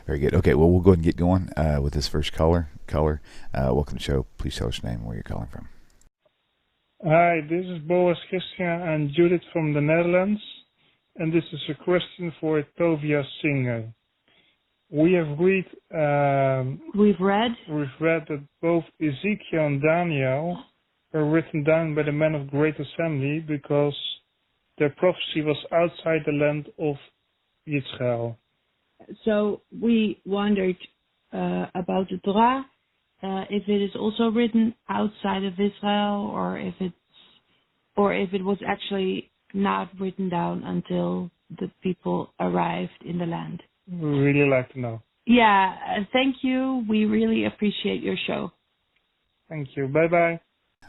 Very good. Okay, well, we'll go ahead and get going with this first caller. Welcome to the show. Please tell us your name and where you're calling from. Hi, this is Boas, Christian, and Judith from the Netherlands, and this is a question for Tovia Singer. We have We've read that both Ezekiel and Daniel were written down by the men of Great Assembly because their prophecy was outside the land of Israel. So we wondered about the Torah, if it is also written outside of Israel, or if it was actually not written down until the people arrived in the land. We really like to know. Yeah, thank you. We really appreciate your show. Thank you. Bye-bye.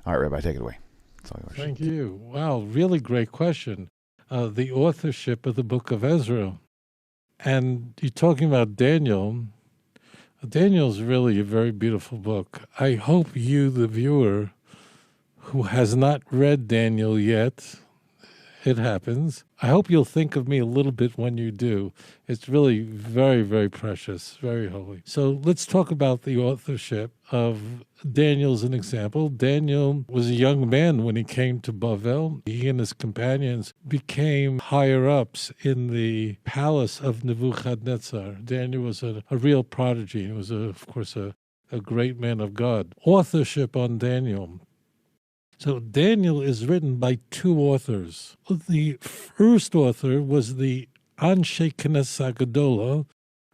All right, Rabbi, take it away. That's all yours. Thank you. Wow, really great question. The authorship of the book of Ezra. And you're talking about Daniel. Daniel's really a very beautiful book. I hope you, the viewer, who has not read Daniel yet, it happens, I hope you'll think of me a little bit when you do. It's really very, very precious, very holy. So let's talk about the authorship of Daniel as an example. Daniel was a young man when he came to Bavel. He and his companions became higher-ups in the palace of Nebuchadnezzar. Daniel was a real prodigy. He was, of course, a great man of God. Authorship on Daniel. So Daniel is written by two authors. The first author was the Anshe Knesset Gadola,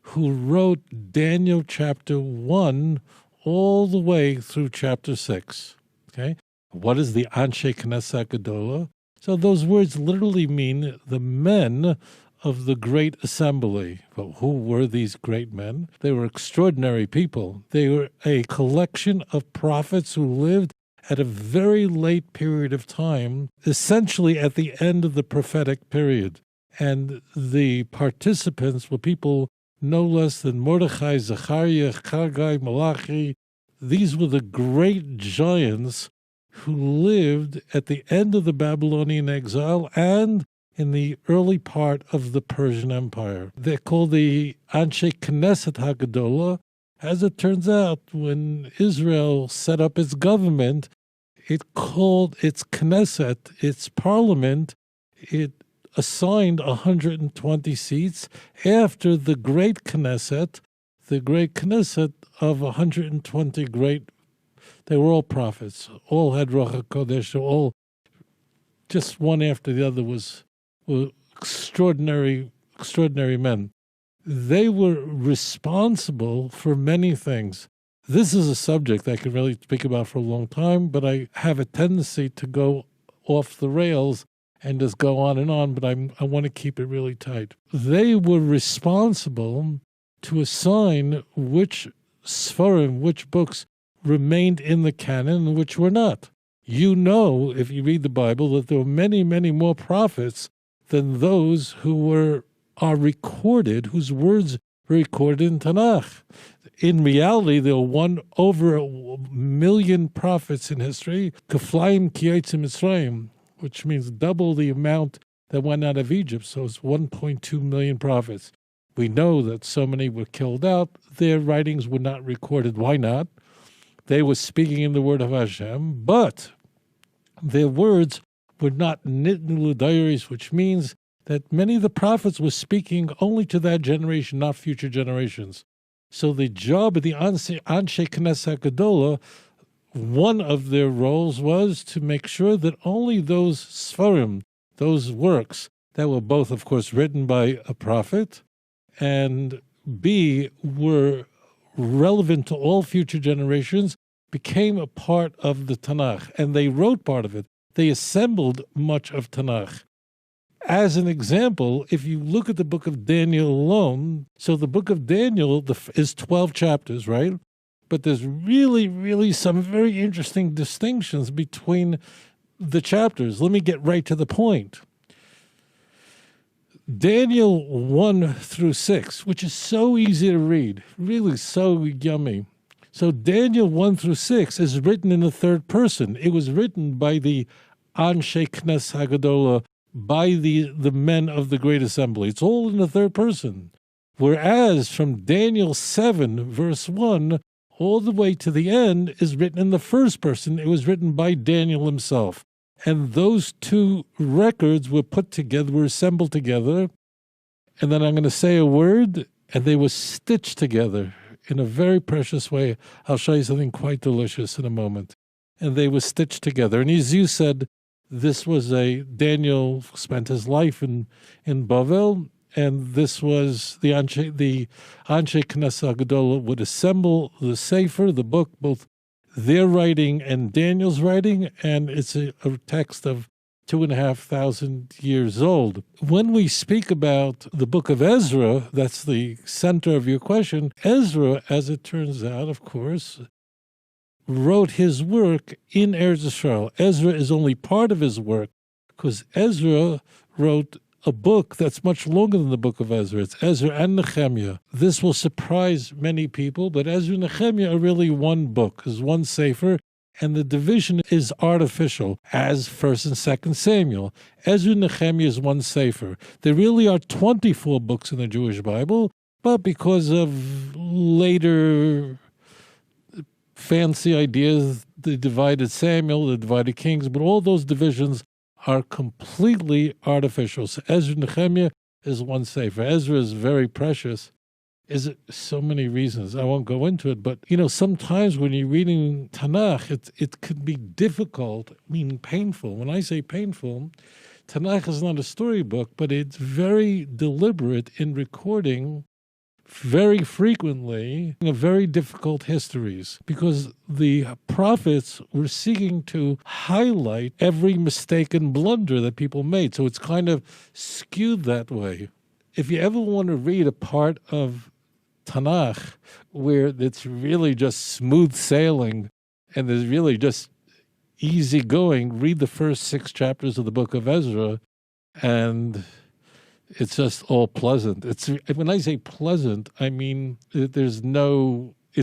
who wrote Daniel chapter 1 all the way through chapter 6. Okay? What is the Anshe Knesset Gadola? So those words literally mean the men of the great assembly. But who were these great men? They were extraordinary people. They were a collection of prophets who lived at a very late period of time, essentially at the end of the prophetic period. And the participants were people no less than Mordechai, Zechariah, Chagai, Malachi. These were the great giants who lived at the end of the Babylonian exile and in the early part of the Persian Empire. They're called the Anshe Knesset HaGadola. As it turns out, when Israel set up its government, it called its Knesset, its parliament, it assigned 120 seats after the great Knesset of 120 great, they were all prophets, all had Ruach HaKodesh, all just one after the other were extraordinary men. They were responsible for many things. This is a subject I could really speak about for a long time, but I have a tendency to go off the rails and just go on, but I want to keep it really tight. They were responsible to assign which Sfarim, which books remained in the canon and which were not. You know, if you read the Bible, that there were many, many more prophets than those who are recorded, whose words were recorded in Tanakh. In reality, there were over 1 million prophets in history, Keflaim Kiyetzim Mitzrayim, which means double the amount that went out of Egypt. So it's 1.2 million prophets. We know that so many were killed out. Their writings were not recorded. Why not? They were speaking in the word of Hashem, but their words were not nitnu diaries, which means that many of the prophets were speaking only to that generation, not future generations. So the job of the Anshe Knesset Gadola, one of their roles was to make sure that only those Sfarim, those works that were both, of course, written by a prophet, and B, were relevant to all future generations, became a part of the Tanakh. And they wrote part of it. They assembled much of Tanakh. As an example, if you look at the book of Daniel alone, so the book of Daniel is 12 chapters, right? But there's really, really some very interesting distinctions between the chapters. Let me get right to the point. Daniel 1 through 6, which is so easy to read, really so yummy. So Daniel 1 through 6 is written in the third person. It was written by the Anshe Knesset HaGadola, by the men of the Great Assembly. It's all in the third person. Whereas from Daniel 7, verse 1, all the way to the end is written in the first person. It was written by Daniel himself. And those two records were put together, were assembled together. And then I'm going to say a word, and they were stitched together in a very precious way. I'll show you something quite delicious in a moment. And they were stitched together. And as you said, this was Daniel spent his life in Bavel, and this was the Anshe Knesset Gedolah would assemble the Sefer, the book, both their writing and Daniel's writing, and it's a text of 2,500 years old. When we speak about the book of Ezra, that's the center of your question, Ezra, as it turns out, of course, wrote his work in Eretz Yisrael. Ezra is only part of his work because Ezra wrote a book that's much longer than the book of Ezra. It's Ezra and Nehemiah. This will surprise many people, but Ezra and Nehemiah are really one book, is one sefer, and the division is artificial, as 1st and 2nd Samuel. Ezra and Nehemiah is one sefer. There really are 24 books in the Jewish Bible, but because of later fancy ideas, the divided Samuel, the divided Kings, but all those divisions are completely artificial. So Ezra and Nehemiah is one sefer. Ezra is very precious. Is it so many reasons? I won't go into it, but sometimes when you're reading Tanakh, it could be difficult, meaning painful. When I say painful, Tanakh is not a storybook, but it's very deliberate in recording very frequently very difficult histories, because the prophets were seeking to highlight every mistake and blunder that people made. So it's kind of skewed that way. If you ever want to read a part of Tanakh where it's really just smooth sailing and there's really just easy going, read the first 6 chapters of the book of Ezra, and it's just all pleasant. When I say pleasant, I mean it's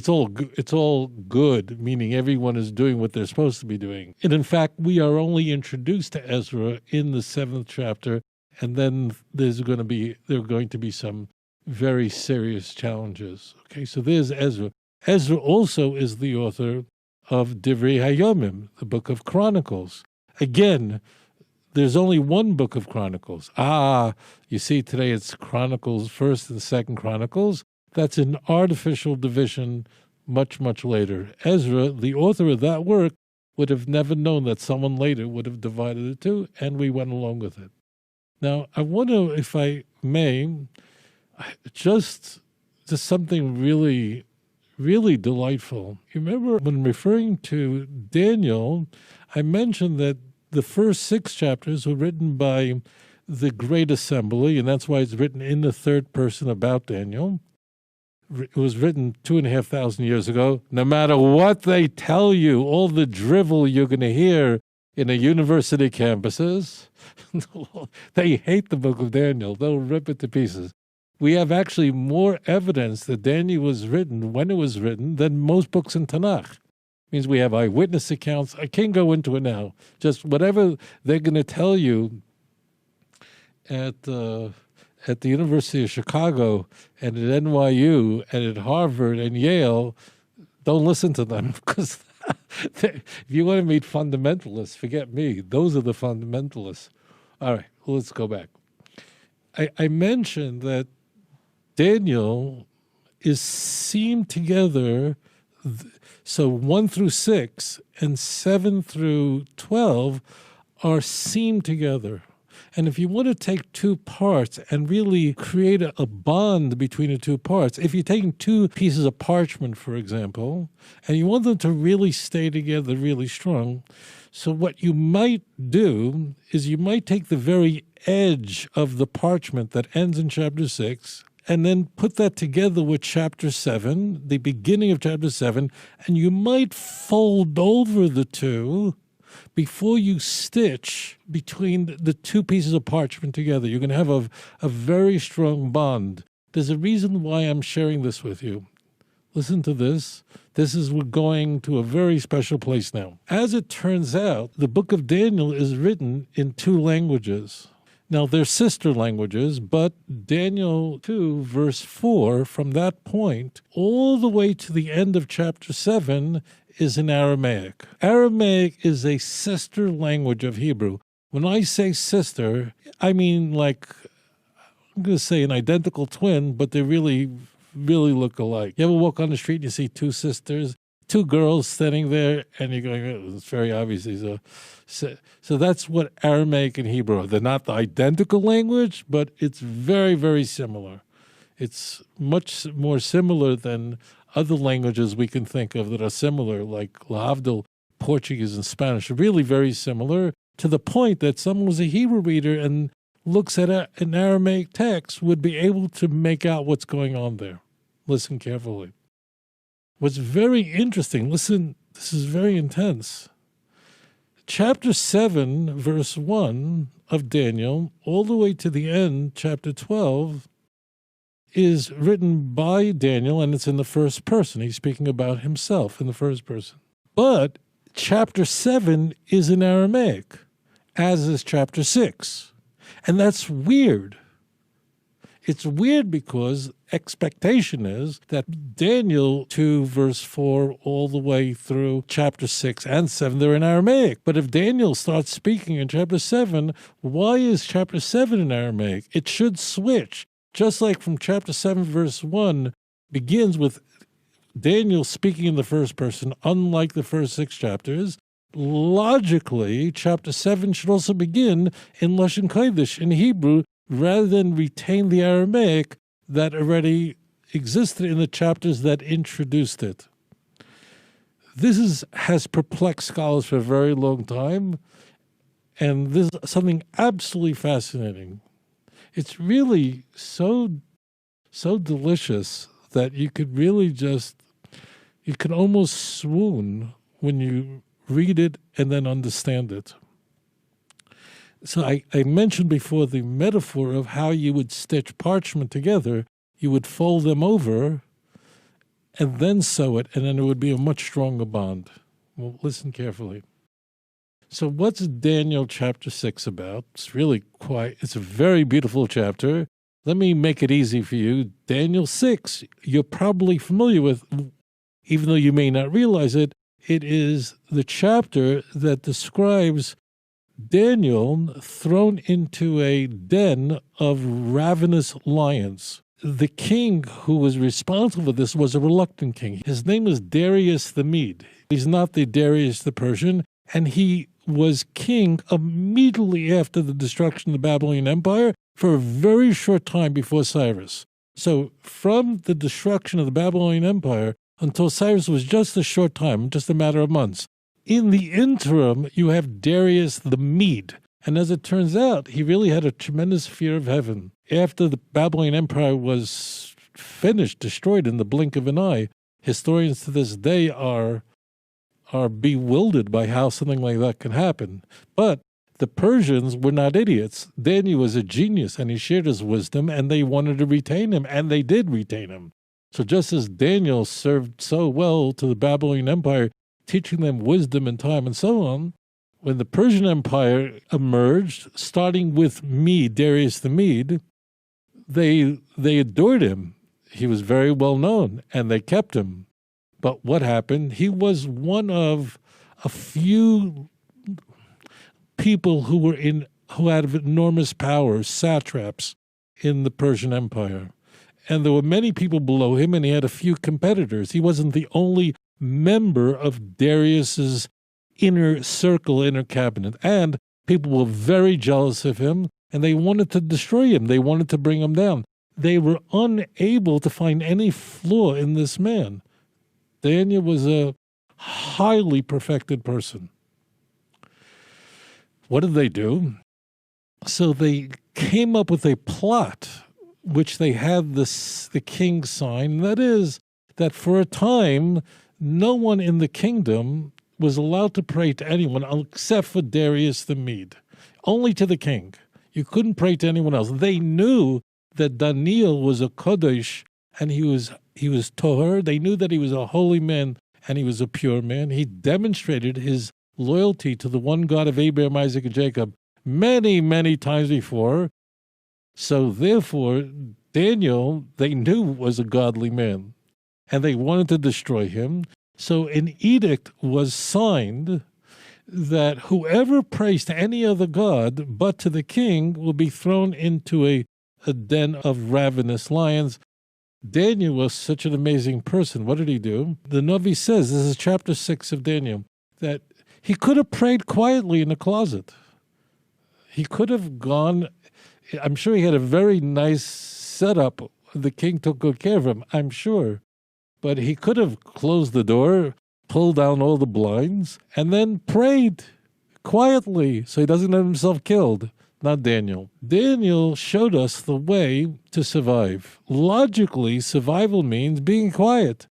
all good, meaning everyone is doing what they're supposed to be doing. And in fact, we are only introduced to Ezra in the 7th chapter, and then there are going to be some very serious challenges. Okay, so there's Ezra. Ezra also is the author of Divrei Hayomim, the book of Chronicles. Again, there's only one book of Chronicles. You see, today it's Chronicles, 1st and 2nd Chronicles. That's an artificial division much, much later. Ezra, the author of that work, would have never known that someone later would have divided the two, and we went along with it. Now, I want to, if I may, just something really, really delightful. You remember when referring to Daniel, I mentioned that the first 6 chapters were written by the Great Assembly, and that's why it's written in the 3rd person about Daniel. It was written 2,500 years ago. No matter what they tell you, all the drivel you're going to hear in the university campuses, they hate the book of Daniel. They'll rip it to pieces. We have actually more evidence that Daniel was written when it was written than most books in Tanakh. Means we have eyewitness accounts. I can't go into it now. Just whatever they're going to tell you at the University of Chicago and at NYU and at Harvard and Yale, don't listen to them, because if you want to meet fundamentalists, forget me. Those are the fundamentalists. All right, let's go back. I mentioned that Daniel is seamed together. So 1 through 6 and 7 through 12 are seamed together. And if you want to take 2 parts and really create a bond between the 2 parts, if you're taking 2 pieces of parchment, for example, and you want them to really stay together really strong, so what you might do is you might take the very edge of the parchment that ends in chapter 6 and then put that together with chapter 7, the beginning of chapter 7, and you might fold over the 2 before you stitch between the 2 pieces of parchment together. You're going to have a very strong bond. There's a reason why I'm sharing this with you. Listen to this. We're going to a very special place now. As it turns out, the book of Daniel is written in 2 languages. Now, they're sister languages, but Daniel 2, verse 4, from that point all the way to the end of chapter 7 is in Aramaic. Aramaic is a sister language of Hebrew. When I say sister, I mean like, I'm going to say an identical twin, but they really look alike. You ever walk on the street and you see two sisters, two girls standing there, and you're going, oh, it's very obvious these are. So that's what Aramaic and Hebrew are. They're not the identical language, but it's very, very similar. It's much more similar than other languages we can think of that are similar, like Lahavdil, Portuguese and Spanish, are really very similar, to the point that someone who's a Hebrew reader and looks at an Aramaic text would be able to make out what's going on there. Listen carefully. What's very interesting, listen, this is very intense. Chapter 7, verse 1 of Daniel, all the way to the end, chapter 12, is written by Daniel, and it's in the first person. He's speaking about himself in the first person. But chapter 7 is in Aramaic, as is chapter 6. And that's weird. It's weird because expectation is that Daniel 2, verse 4, all the way through chapter 6 and 7, they're in Aramaic. But if Daniel starts speaking in chapter 7, why is chapter 7 in Aramaic? It should switch. Just like from chapter 7, verse 1, begins with Daniel speaking in the first person, unlike the first 6 chapters, logically, chapter 7 should also begin in Lashon Kodesh, in Hebrew, rather than retain the Aramaic that already existed in the chapters that introduced it. This has perplexed scholars for a very long time, and this is something absolutely fascinating. It's really so delicious that you could really you could almost swoon when you read it and then understand it. So I mentioned before the metaphor of how you would stitch parchment together. You would fold them over and then sew it, and then it would be a much stronger bond. Well, listen carefully. So what's Daniel chapter 6 about? It's a very beautiful chapter. Let me make it easy for you. Daniel 6, you're probably familiar with, even though you may not realize it. It is the chapter that describes Daniel thrown into a den of ravenous lions. The king who was responsible for this was a reluctant king. His name is Darius the Mede. He's not the Darius the Persian, and he was king immediately after the destruction of the Babylonian Empire for a very short time before Cyrus. So from the destruction of the Babylonian Empire until Cyrus was just a short time, just a matter of months. In the interim, you have Darius the Mede. And as it turns out, he really had a tremendous fear of heaven. After the Babylonian Empire was finished, destroyed in the blink of an eye, historians to this day are bewildered by how something like that can happen. But the Persians were not idiots. Daniel was a genius, and he shared his wisdom, and they wanted to retain him, and they did retain him. So just as Daniel served so well to the Babylonian Empire, teaching them wisdom and time and so on, when the Persian Empire emerged, starting with Darius the Mede, they adored him. He was very well known, and they kept him. But what happened? He was one of a few people who had enormous power, satraps in the Persian Empire. And there were many people below him, and he had a few competitors. He wasn't the only member of Darius's inner circle, inner cabinet. And people were very jealous of him, and they wanted to destroy him. They wanted to bring him down. They were unable to find any flaw in this man. Daniel was a highly perfected person. What did they do? So they came up with a plot, which they had the king sign. That is, that for a time, no one in the kingdom was allowed to pray to anyone except for Darius the Mede, only to the king. You couldn't pray to anyone else. They knew that Daniel was a Kodesh, and he was Toher. They knew that he was a holy man and he was a pure man. He demonstrated his loyalty to the one God of Abraham, Isaac, and Jacob many, many times before. So therefore, Daniel, they knew was a godly man, and they wanted to destroy him. So an edict was signed that whoever prays to any other god but to the king will be thrown into a den of ravenous lions. Daniel was such an amazing person. What did he do? The Navi says, this is chapter 6 of Daniel, that he could have prayed quietly in a closet. He could have gone, I'm sure he had a very nice setup. The king took good care of him, I'm sure. But he could have closed the door, pulled down all the blinds, and then prayed quietly so he doesn't have himself killed. Not Daniel. Daniel showed us the way to survive. Logically, survival means being quiet.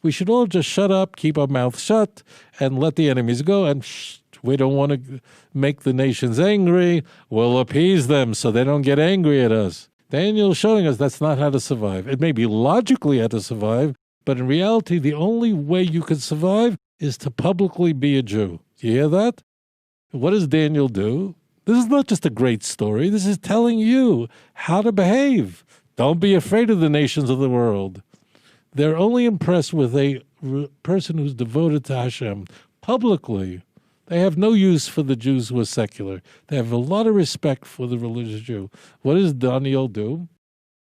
We should all just shut up, keep our mouths shut, and let the enemies go. And we don't want to make the nations angry. We'll appease them so they don't get angry at us. Daniel's showing us that's not how to survive. It may be logically how to survive, but in reality, the only way you can survive is to publicly be a Jew. Do you hear that? What does Daniel do? This is not just a great story. This is telling you how to behave. Don't be afraid of the nations of the world. They're only impressed with a person who's devoted to Hashem publicly. They have no use for the Jews who are secular. They have a lot of respect for the religious Jew. What does Daniel do?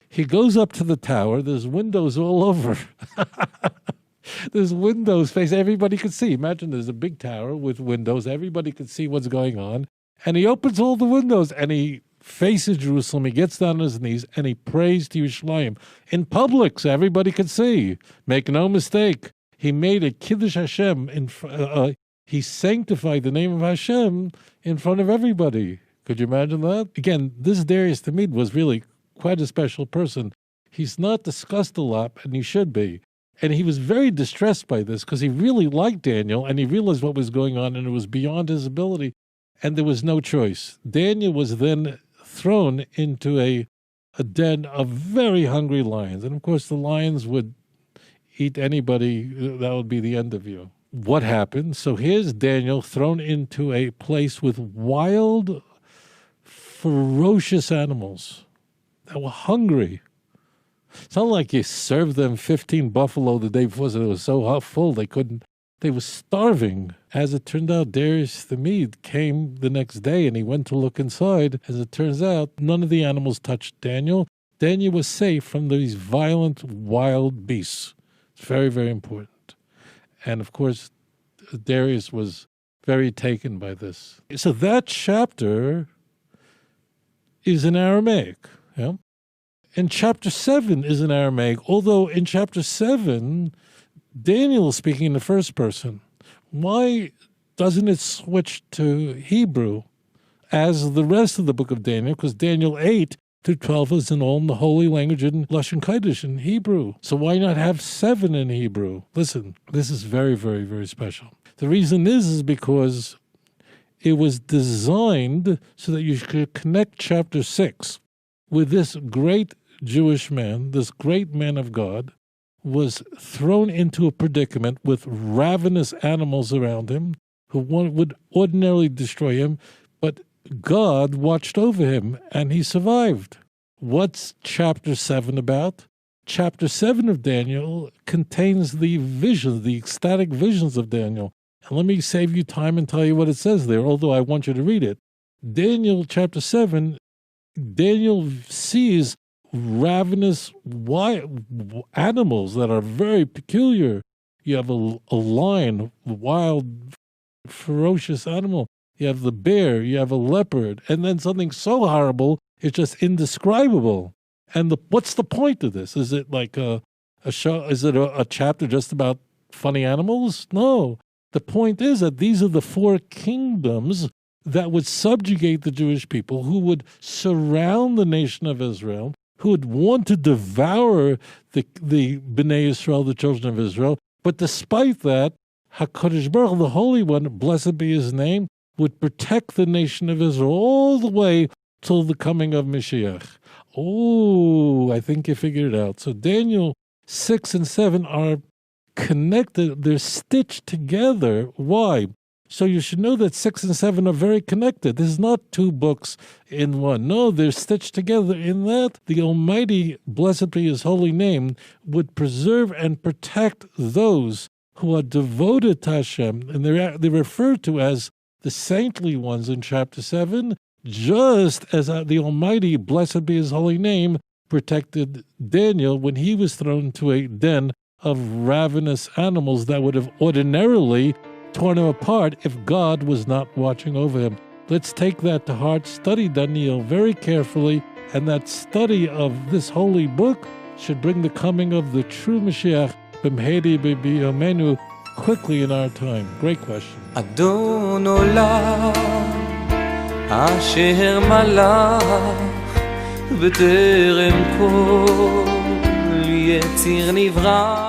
He goes up to the tower. There's windows all over. There's windows face everybody can see. Imagine there's a big tower with windows. Everybody can see what's going on. And he opens all the windows and he faces Jerusalem. He gets down on his knees and he prays to Yerushalayim in public so everybody can see. Make no mistake. He made a Kiddush Hashem. He sanctified the name of Hashem in front of everybody. Could you imagine that? Again, this Darius the Mede was really quite a special person. He's not discussed a lot, and he should be. And he was very distressed by this because he really liked Daniel and he realized what was going on and it was beyond his ability. And there was no choice. Daniel was then thrown into a den of very hungry lions. And of course, the lions would eat anybody. That would be the end of you. What happened? So here's Daniel thrown into a place with wild, ferocious animals that were hungry. It's not like you served them 15 buffalo the day before, so they were so full they were starving. As it turned out, Darius the Mede came the next day and he went to look inside. As it turns out, none of the animals touched Daniel. Daniel was safe from these violent, wild beasts. It's very, very important. And of course, Darius was very taken by this. So that chapter is in Aramaic. Yeah? And chapter 7 is in Aramaic, although in chapter 7, Daniel is speaking in the first person. Why doesn't it switch to Hebrew as the rest of the book of Daniel? Because Daniel 8 through 12 is in all in the holy language in Lashon Kodesh in Hebrew. So why not have 7 in Hebrew? Listen, this is very, very, very special. The reason is because it was designed so that you could connect chapter 6 with this great Jewish man, this great man of God, was thrown into a predicament with ravenous animals around him who would ordinarily destroy him, but God watched over him and he survived. What's chapter 7 about? Chapter 7 of Daniel contains the visions, the ecstatic visions of Daniel. And let me save you time and tell you what it says there, although I want you to read it. Daniel chapter 7, Daniel sees ravenous wild animals that are very peculiar. You have a lion, a wild, ferocious animal. You have the bear, you have a leopard, and then something so horrible, it's just indescribable. And what's the point of this? Is it like a show? Is it a chapter just about funny animals? No. The point is that these are the 4 kingdoms that would subjugate the Jewish people, who would surround the nation of Israel, who would want to devour the Bnei Israel, the children of Israel. But despite that, HaKadosh Baruch Hu, the Holy One, blessed be his name, would protect the nation of Israel all the way till the coming of Mashiach. Oh, I think you figured it out. So Daniel 6 and 7 are connected. They're stitched together. Why? So you should know that 6 and 7 are very connected. This is not two books in one. No, they're stitched together in that the Almighty, blessed be His holy name, would preserve and protect those who are devoted to Hashem. And they're referred to as the saintly ones in chapter 7, just as the Almighty, blessed be His holy name, protected Daniel when he was thrown into a den of ravenous animals that would have ordinarily torn him apart if God was not watching over him. Let's take that to heart, study Daniel very carefully, and that study of this holy book should bring the coming of the true Mashiach, B'mhedi b'biyomenu, quickly in our time. Great question. Adon olam asher malach b'terem kol yetzir nivra